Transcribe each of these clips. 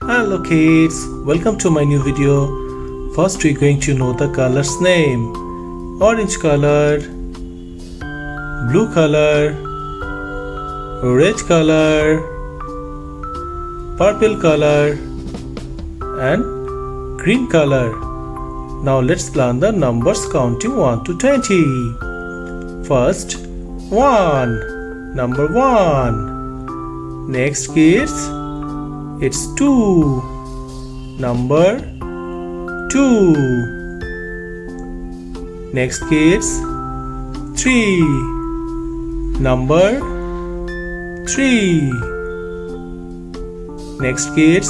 Hello kids, welcome to my new video. First we're going to know the colors name. Orange color, blue color, red color, purple color and green color. Now let's learn the numbers counting 1 to 20. First, 1. Number 1. Next kids, it's 2. Number 2. Next kids, 3. Number 3. Next kids,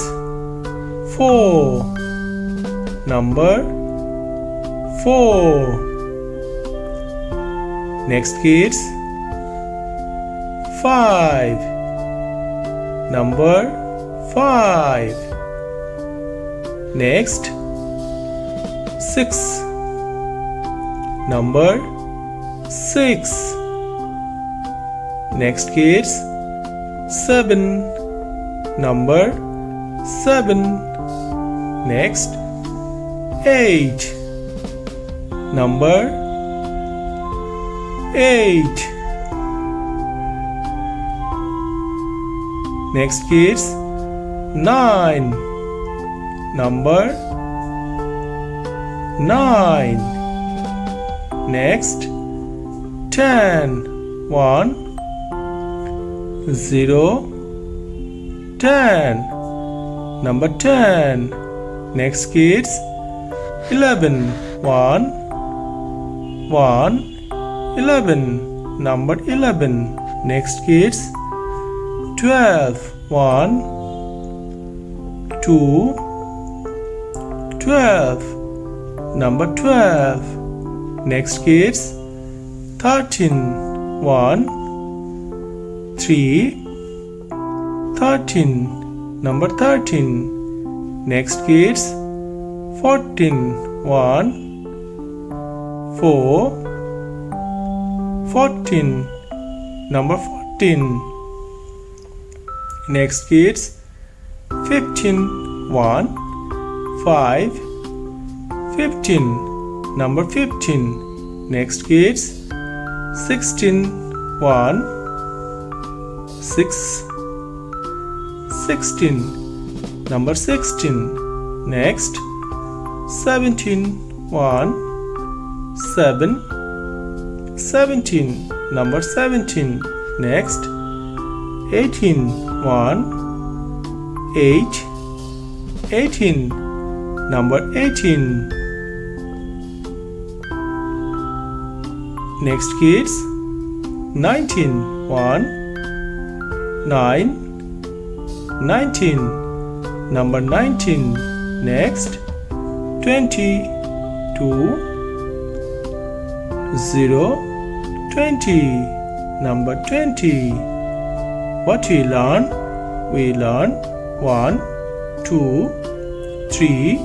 4. Number 4. Next kids, 5. Number 5. Next, 6. Number 6. Next kids, 7. Number 7. Next, 8. Number 8. Next kids, 9. Number 9. Next, 10. 1 0 10. Number 10. Next kids, 11. 1 11. Number 11. Next kids, 12. 1 2 12. Number 12. Next kids, 13. 1 3 13. Number 13. Next kids, 14. 1 4 14. Number 14. Next kids, 15. 1 5 15. Number 15. Next kids, 16. 1 6 16. Number 16. Next, 17. 1 7 17. Number 17. Next, 18. 1 8 18. Number 18. Next kids, 19. 1 9 19. Number 19. Next, 20. 2 0 20. Number 20. What we learn? We learn 1 2 3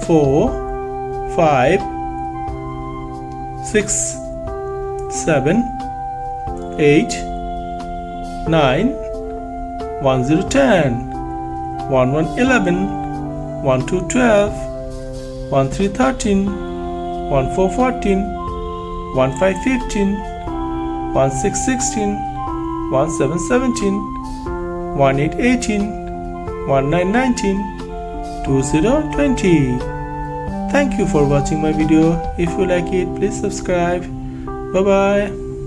4 5 6 7 8 9 1 0 10. 1 1 11. 1 2 12. 1 3 13. 1 4 14. 1 5 15. 1 6 16. 1 7 17. 1 8 18. 1 9 19. 2 0 20. Thank you for watching my video. If you like it, please subscribe. Bye bye.